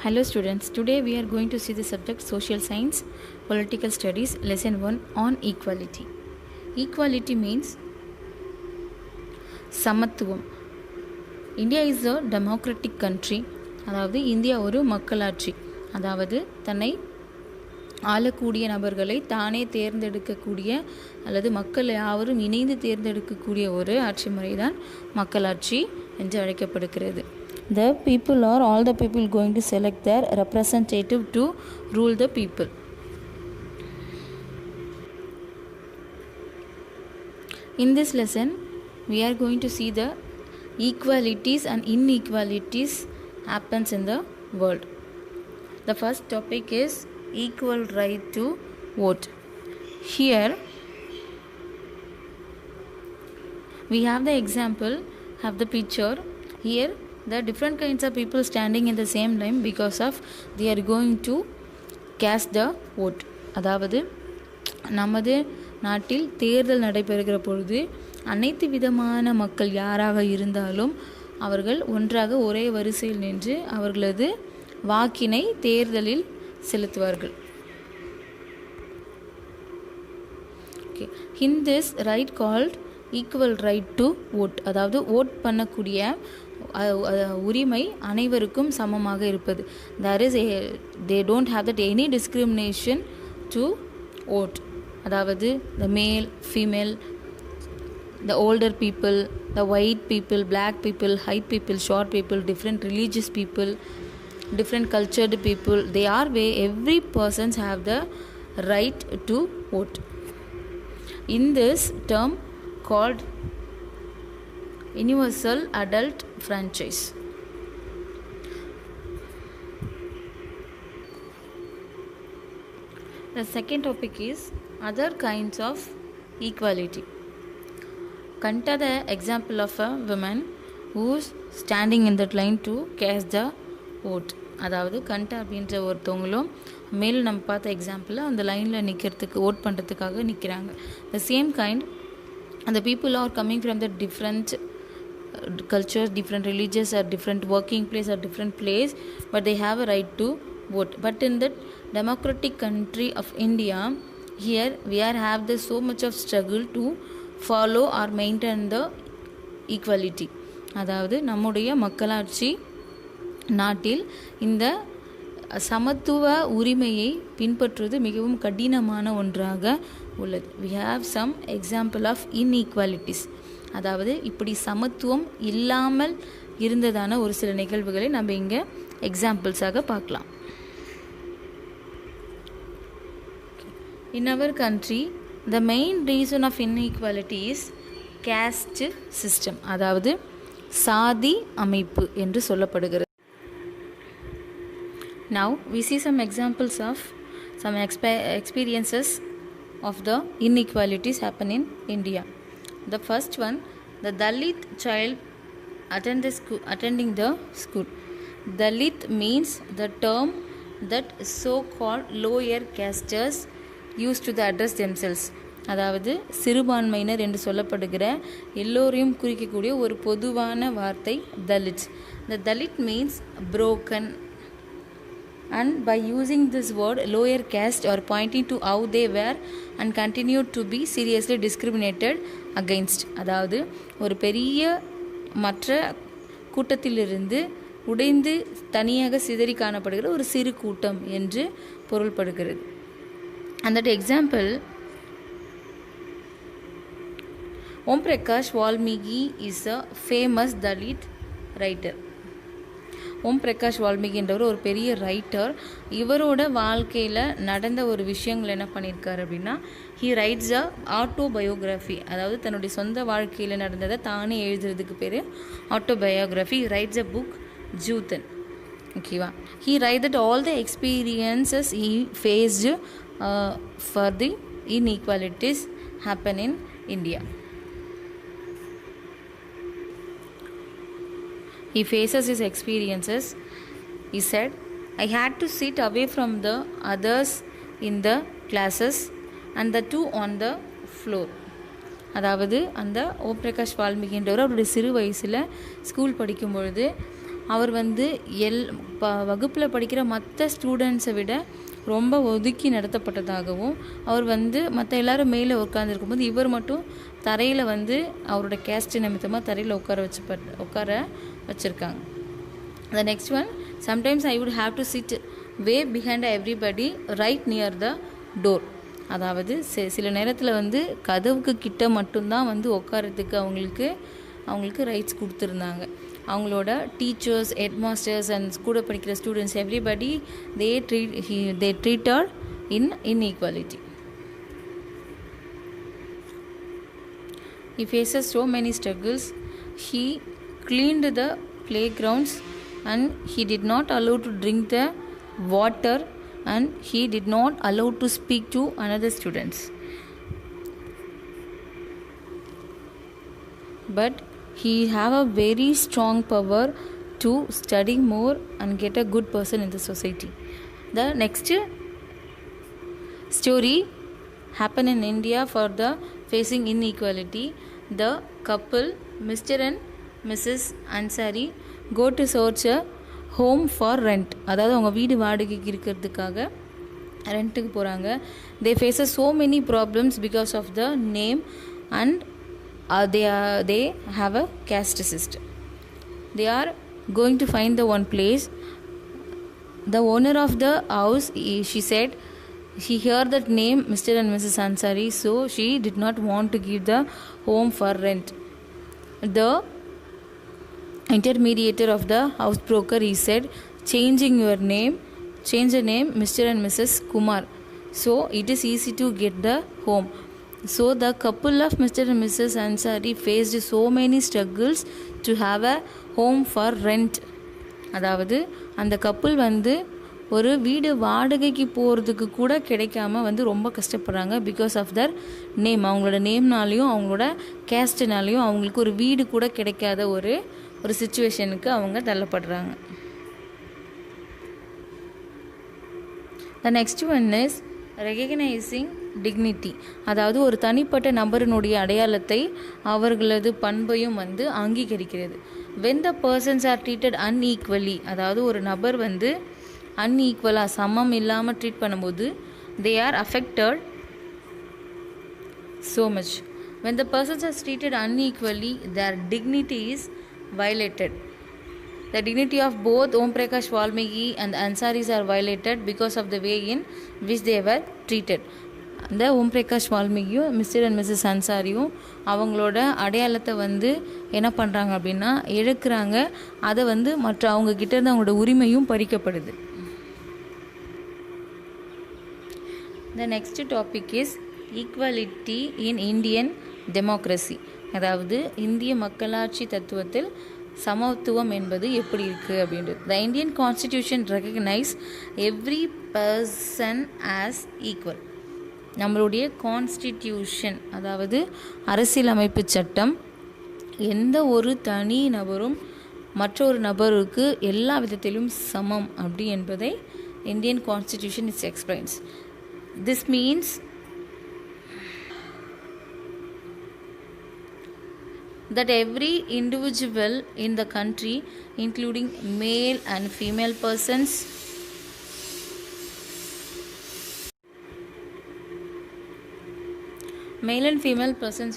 Hello students, today we are going to see the subject Social Science, Political Studies, Lesson 1 on Equality. Equality means சமத்துவம். India is a democratic country. அதாவது India ஒரு மக்களாட்சி. அதாவது தன்னை ஆளக்கூடிய நபர்களை தானே தேர்ந்தெடுக்கக்கூடிய அல்லது மக்கள் யாவரும் இணைந்து தேர்ந்தெடுக்கக்கூடிய ஒரு ஆட்சி முறை தான் மக்களாட்சி என்று அழைக்கப்படுகிறது. The people are all the people going to select their representative to rule the people. In this lesson, we are going to see the equalities and inequalities happens in the world. The first topic is equal right to vote. Here, we have the example, have the picture. Here, the different kinds of people standing in the same line because of they are going to cast the vote. அதாவது நமது நாட்டில் தேர்தல் நடைபெறுகிற பொழுது அனைத்து விதமான மக்கள் யாராக இருந்தாலும் அவர்கள் ஒன்றாக ஒரே வரிசையில் நின்று அவர்களது வாக்கினை தேர்தலில் செலுத்துவார்கள். Okay. In this right called equal right to vote, அதாவது ஓட் பண்ணக்கூடிய உரிமை அனைவருக்கும் சமமாக இருப்பது. They don't have that any discrimination to vote. அதாவது the male, female, the older people, the white people, black people, height people, short people, different religious people, different cultured people, they are every persons have the right to vote. In this term called universal adult franchise. The second topic is other kinds of equality. Consider the example of a woman who is standing in that line to cast the vote. அதாவது கண்டா அப்படின்ற ஒருத்தவங்களும் மேல் நம்ம பார்த்த example அந்த லைனில் நிற்கிறதுக்கு ஓட் பண்ணுறதுக்காக நிற்கிறாங்க. The same kind, and the people are coming from the different cultures, different religions, or different working place or different place, but they have a right to vote. But in the democratic country of India, here we have the so much of struggle to follow or maintain the equality. அதாவது நம்முடைய மக்களாட்சி நாட்டில் இந்த சமத்துவ உரிமையை பின்பற்றுவது மிகவும் கடினமான ஒன்றாக உள்ளது. We have some example of inequalities. அதாவது இப்படி சமத்துவம் இல்லாமல் இருந்ததான ஒரு சில நிகழ்வுகளை நம்ம இங்கே எக்ஸாம்பிள்ஸாக பார்க்கலாம். In our country, the main reason of inequality is caste system. அதாவது சாதி அமைப்பு என்று சொல்லப்படுகிறது. Now we see some examples of some experiences of the inequalities happen in India. The first one, the Dalit child attending the school. Dalit means the term that so-called lower castes used to address themselves. அதாவது சிறுபான்மையினர் என்று சொல்லப்படுகிற எல்லோரையும் குறிக்கக்கூடிய ஒரு பொதுவான வார்த்தை Dalit. The Dalit means broken, and by using this word lower caste or pointing to how they were and continued to be seriously discriminated against. அதாவது ஒரு பெரிய மற்ற கூட்டத்திலிருந்து உடைந்து தனியாக சிதறி காணப்படுகிற ஒரு சிறு கூட்டம் என்று பொருள்படுகிறது. And that example, Om Prakash Valmiki is a famous Dalit writer. Om Prakash Valmiki என்றவர் ஒரு பெரிய ரைட்டர். இவரோட வாழ்க்கையில் நடந்த ஒரு விஷயங்கள் என்ன பண்ணியிருக்காரு அப்படின்னா, ஹீ ரைட்ஸ் அ ஆட்டோபயோகிராஃபி. அதாவது தன்னுடைய சொந்த வாழ்க்கையில் நடந்ததை தானே எழுதுறதுக்கு பேர் autobiography. Writes a book Joothan. ஓகேவா? He write that all the experiences he faced for the inequalities happen in India. He faces his experiences. He said, I had to sit away from the others in the classes and the two on the floor. அதாவது அந்த ஓம் பிரகாஷ் வால்மீகின்றவர் அவருடைய சிறு வயசில் school படிக்கும் பொழுது அவர் வந்து வகுப்பில் படிக்கிற மற்ற ஸ்டூடெண்ட்ஸை விட ரொம்ப ஒதுக்கி நடத்தப்பட்டதாகவும், அவர் வந்து மற்ற எல்லோரும் மேலே உட்காந்துருக்கும்போது இவர் மட்டும் தரையில் வந்து அவரோட கேஸ்ட் நிமித்தமாக தரையில் உட்கார வச்சுருக்காங்க. The next one, sometimes I would have to sit way behind everybody right near the door. அதாவது சில நேரத்தில் வந்து கதவுக்கு கிட்ட மட்டும்தான் வந்து உட்காரத்துக்கு அவங்களுக்கு ரைட்ஸ் கொடுத்துருந்தாங்க. அவங்களோட டீச்சர்ஸ், ஹெட் மாஸ்டர்ஸ் அண்ட் கூட படிக்கிற students everybody they treated in inequality. He faces so many struggles. He cleaned the playgrounds and he did not allow to drink the water and he did not allow to speak to another students. But he have a very strong power to study more and get a good person in the society. The next story happened in India for the facing inequality. The couple, Mr. and Mrs. Ansari, go to search a home for rent. அதாவது அவங்க வீடு வாடகைக்கு இருக்கிறதுக்காக ரெண்ட்டுக்கு போகிறாங்க. They face so many problems because of the name and they have a caste system. They are going to find the one place. The owner of the house, she said, she heard that name Mr. and Mrs. Ansari, so she did not want to give the home for rent. The intermediator of the house broker, he said, change the name Mr. and Mrs. Kumar, so it is easy to get the home. So the couple of Mr. and Mrs. Ansari faced so many struggles to have a home for rent. அதாவது அந்த couple வந்து ஒரு வீடு வாடகைக்கு போகிறதுக்கு கூட கிடைக்காம வந்து ரொம்ப கஷ்டப்படுறாங்க. பிகாஸ் ஆஃப் தர் நேம், அவங்களோட நேம்னாலையும் அவங்களோட கேஸ்ட்னாலையும் அவங்களுக்கு ஒரு வீடு கூட கிடைக்காத ஒரு சிச்சுவேஷனுக்கு அவங்க தள்ளப்படுறாங்க. The next one is recognizing dignity. அதாவது ஒரு தனிப்பட்ட நபரினுடைய அடையாளத்தை அவர்களது பண்பையும் வந்து அங்கீகரிக்கிறது. When the persons are treated unequally, அதாவது ஒரு நபர் வந்து அன்ஈக்குவலாக சமம் இல்லாமல் ட்ரீட் பண்ணும்போது they are affected so much. When the persons are treated unequally, their dignity is violated. The dignity of both Om Prakash Valmiki and the Ansaris are violated because of the way in which they were treated. அந்த Om Prakash வால்மீகியும் mister and Mrs அன்சாரியும் அவங்களோட அடையாளத்தை வந்து என்ன பண்ணுறாங்க அப்படின்னா இழக்கிறாங்க. அதை வந்து மற்ற அவங்கக்கிட்ட இருந்து அவங்களோட உரிமையும் பறிக்கப்படுது. The next topic is equality in Indian democracy. அதாவது இந்திய மக்களாட்சி தத்துவத்தில் சமத்துவம் என்பது எப்படி இருக்குது அப்படின்றது. The Indian Constitution recognize every person as equal. நம்மளுடைய கான்ஸ்டிடியூஷன், அதாவது அரசியலமைப்பு சட்டம், எந்த ஒரு தனி நபரும் மற்றொரு நபருக்கு எல்லா விதத்திலும் சமம் அப்படி என்பதை Indian constitution is explains. This means that every individual in the country, including male and female persons,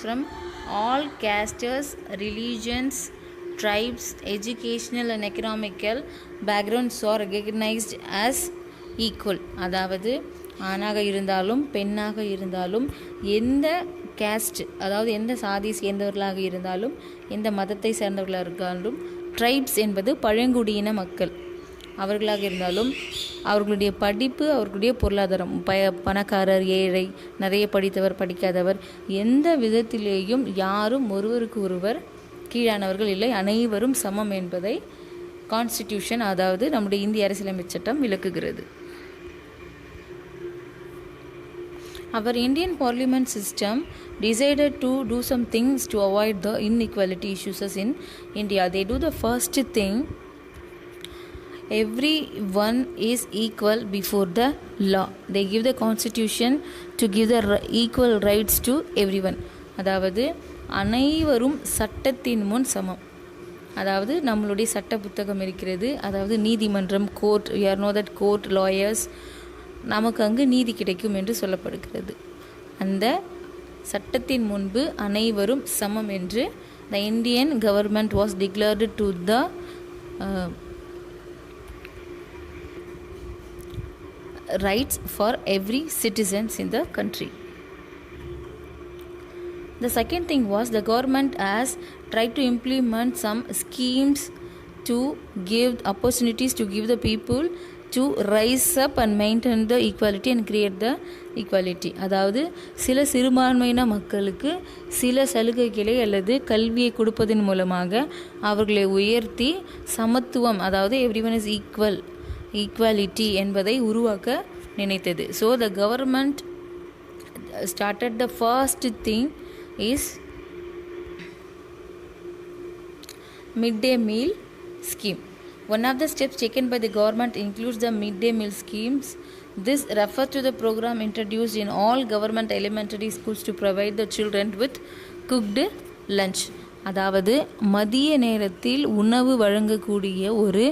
from all castes, religions, tribes, educational and economical backgrounds are recognized as equal. அதாவது ஆணாக இருந்தாலும் பெண்ணாக இருந்தாலும் எந்த கேஸ்ட், அதாவது எந்த சாதி சேர்ந்தவர்களாக இருந்தாலும் எந்த மதத்தை சேர்ந்தவர்களாக இருந்தாலும், ட்ரைப்ஸ் என்பது பழங்குடியின மக்கள் அவர்களாக இருந்தாலும் அவர்களுடைய படிப்பு, அவர்களுடைய பொருளாதாரம், பணக்காரர், ஏழை, நிறைய படித்தவர், படிக்காதவர், எந்த விதத்திலேயும் யாரும் ஒருவருக்கு ஒருவர் கீழானவர்கள் இல்லை, அனைவரும் சமம் என்பதை கான்ஸ்டிடியூஷன், அதாவது நம்முடைய இந்திய அரசியலமைப்பு சட்டம் விளக்குகிறது. Our Indian parliament system decided to do some things to avoid the inequality issues in India. They do the first thing, everyone is equal before the law. They give the constitution to give the equal rights to everyone. அதாவது அனைவரும் சட்டத்தின் முன் சமம். அதாவது நம்மளுடைய சட்ட புத்தகம் இருக்கிறது, அதாவது நீதிமன்றம், court, we are know that court lawyers, நமக்கு அங்கு நீதி கிடைக்கும் என்று சொல்லப்படுகிறது. அந்த சட்டத்தின் முன்பு அனைவரும் சமம் என்று the Indian government was declared to the rights for every citizens in the country. The second thing was the government has tried to implement some schemes to give opportunities to give the people to rise up and maintain the equality and create the equality. அதாவது சில சிறுபான்மையின மக்களுக்கு சில சலுகைகளை அல்லது கல்வியை கொடுப்பதன் மூலமாக அவர்களை உயர்த்தி சமத்துவம், அதாவது எவ்ரிவன் இஸ் ஈக்குவாலிட்டி என்பதை உருவாக்க நினைத்தது. So the government started the first thing is midday meal scheme. One of the steps taken by the government includes the midday meal schemes. This refers to the program introduced in all government elementary schools to provide the children with cooked lunch. அதாவது மதிய நேரத்தில் உணவு வழங்கக்கூடிய ஒரு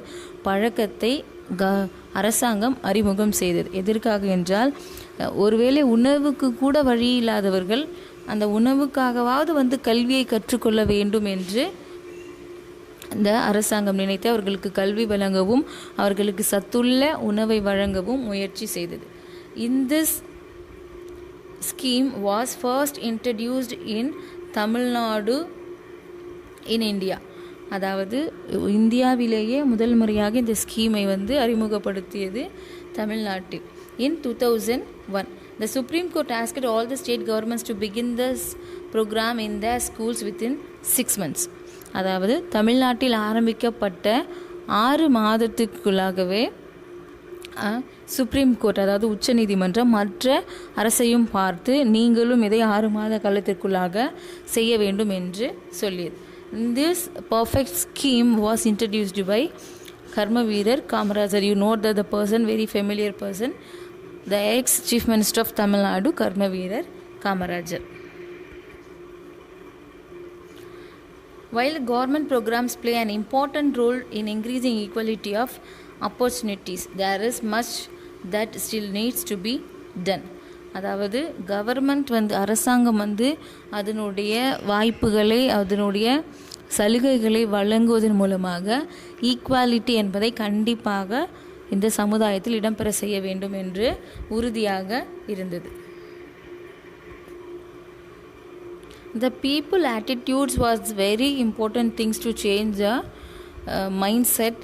பழக்கத்தை அரசாங்கம் அறிமுகம் செய்தது. எதற்காக என்றால், ஒருவேளை உணவுக்கு கூட வழி இல்லாதவர்கள் அந்த உணவுக்காகவாவது வந்து கல்வியை கற்றுக்கொள்ள வேண்டும் என்று இந்த அரசாங்கம் நினைத்து அவர்களுக்கு கல்வி வழங்கவும் அவர்களுக்கு சத்துள்ள உணவை வழங்கவும் முயற்சி செய்தது. In this scheme was first introduced in Tamil Nadu in India. அதாவது இந்தியாவிலேயே முதல் முறையாக இந்த ஸ்கீமை வந்து அறிமுகப்படுத்தியது தமிழ்நாட்டில். In 2001, the Supreme Court asked all the state governments to begin this program in their schools within 6 months. அதாவது தமிழ்நாட்டில் ஆரம்பிக்கப்பட்ட 6 மாதத்துக்குள்ளாகவே சுப்ரீம் கோர்ட், அதாவது உச்ச நீதிமன்றம் மற்ற அரசையும் பார்த்து நீங்களும் இதை 6 மாத காலத்திற்குள்ளாக செய்ய வேண்டும் என்று சொல்லியது. This perfect scheme was introduced by Karmaveer Kamarajar. You know that the person, very familiar person, the ex-chief minister of Tamil Nadu, Karmaveer Kamarajar. While government programs play an important role in increasing equality of opportunities, there is much that still needs to be done. அதாவது government வந்து அரசாங்கம் வந்து அதனுடைய வாய்ப்புகளை அதனுடைய சலுகைகளை வழங்குவதன் மூலமாக ஈக்குவாலிட்டி என்பதை கண்டிப்பாக இந்த சமுதாயத்தில் இடம்பெற செய்ய வேண்டும் என்று உறுதியாக இருந்தது. The people attitudes was very important things to change the mindset.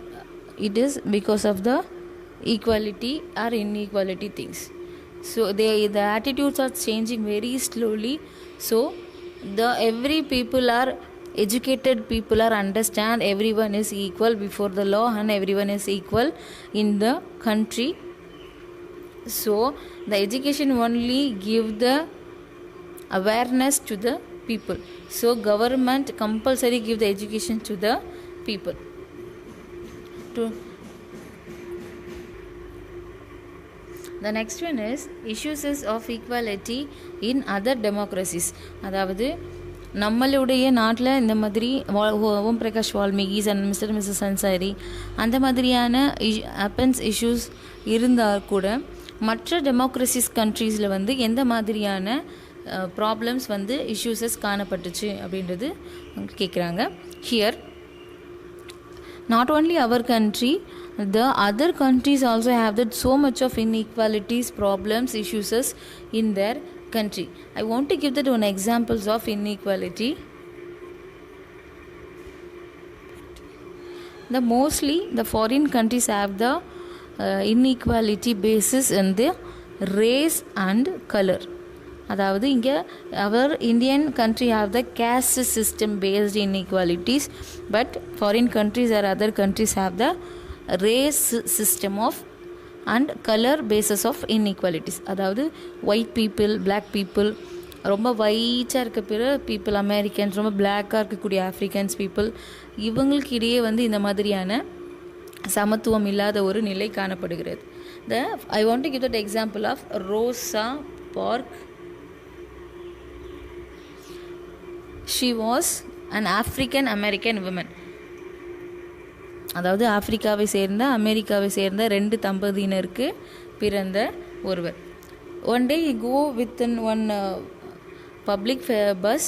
It is because of the equality or inequality things. So the attitudes are changing very slowly. So every people are educated, people are understand everyone is equal before the law and everyone is equal in the country. So the education only give the awareness to the people. So government compulsory give the education to the people. The next one is issues of equality in other democracies. அதாவது நம்மளுடைய நாட்டில் இந்த மாதிரி Om Prakash Valmikis and mister missus Ansari அந்த மாதிரியான offence issues இருந்தால் கூட மற்ற டெமோக்ரஸிஸ் கண்ட்ரீஸில் வந்து எந்த மாதிரியான ப்ராப்ளம்ஸ் வந்து இஷ்யூஸஸ் காணப்பட்டுச்சு அப்படின்றது கேட்குறாங்க. Here not only our country, the other countries also have that so much of inequalities, problems, issues in their country. I want to give that one examples of inequality. Mostly the foreign countries have the inequality basis in the race and color. அதாவது இங்கே அவர் Indian country have the caste system based inequalities, but foreign countries or other countries have the race system of and colour bases of inequalities. அதாவது white people, black people, ரொம்ப ஒயிட்டாக இருக்க people Americans, ரொம்ப பிளாக்காக இருக்கக்கூடிய ஆஃப்ரிக்கன்ஸ் பீப்புள், இவங்களுக்கு இடையே வந்து இந்த மாதிரியான சமத்துவம் இல்லாத ஒரு நிலை காணப்படுகிறது. I want to give that example of Rosa Park. She was an African American woman. அதாவது ஆப்பிரிக்காவை சேர்ந்த அமெரிக்காவை சேர்ந்த 2 தம்பதியினருக்கு பிறந்த ஒருவர். One day he go within one public bus.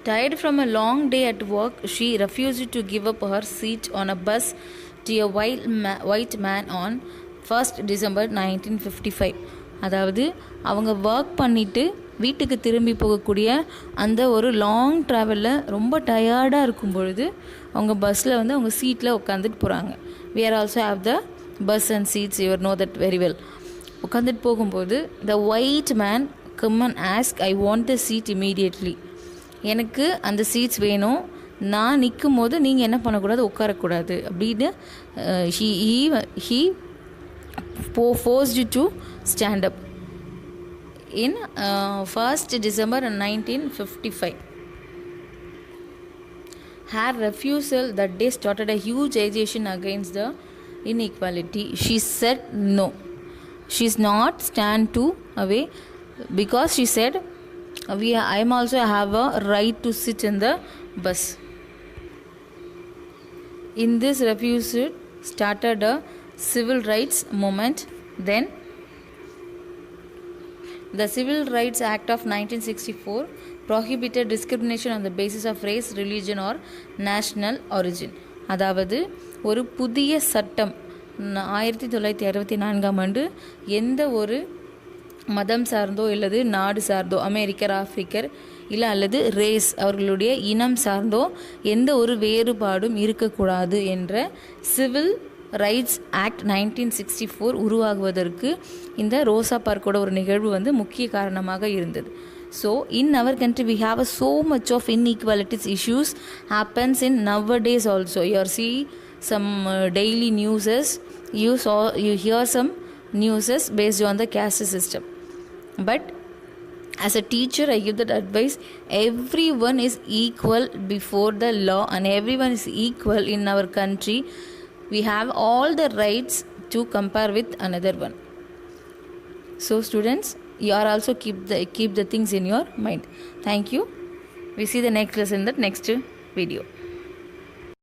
Tired from a long day at work, she refused to give up her seat on a bus to a white man on 1st December 1955. அதாவது அவங்க work பண்ணிவிட்டு வீட்டுக்கு திரும்பி போகக்கூடிய அந்த ஒரு long ட்ராவலில் ரொம்ப டயர்டாக இருக்கும் பொழுது அவங்க பஸ்ஸில் வந்து அவங்க சீட்டில் உட்காந்துட்டு போகிறாங்க. we are also have the bus and seats, you know that very well. உட்காந்துட்டு போகும்போது the white man come and ask, I want the seat immediately. எனக்கு அந்த சீட்ஸ் வேணும், நான் நிற்கும் போது நீங்கள் என்ன பண்ணக்கூடாது, உட்காரக்கூடாது அப்படின்னு he forced you to stand up in 1st December 1955. Her refusal that day started a huge agitation against the inequality. She said no, she's not stand to away, because she said I am also have a right to sit in the bus. In this refusal started a civil rights movement. Then the Civil Rights Act of 1964 prohibited discrimination on the basis of race, religion or national origin. அதாவது ஒரு புதிய சட்டம் 1964ஆம் ஆண்டு எந்த ஒரு மதம் சார்ந்தோ இல்லது நாடு சார்ந்தோ, அமெரிக்கர், ஆப்பிரிக்கர் இல்லை அல்லது ரேஸ் அவர்களுடைய இனம் சார்ந்தோ எந்த ஒரு வேறுபாடும் இருக்கக்கூடாது என்ற சிவில் ரைட்ஸ் ஆக்ட் 1964 உருவாகுவதற்கு இந்த ரோசா பார்க்கோட ஒரு நிகழ்வு வந்து முக்கிய காரணமாக இருந்தது. So in our country we have so much of inequalities issues happens in nowadays also. You see some daily newses, you hear some newses based on the caste system. But as a teacher, I give that advice, everyone is equal before the law and everyone is equal in our country. We have all the rights to compare with another one. So students, you are also keep the things in your mind. Thank you. We see the next lesson in the next video.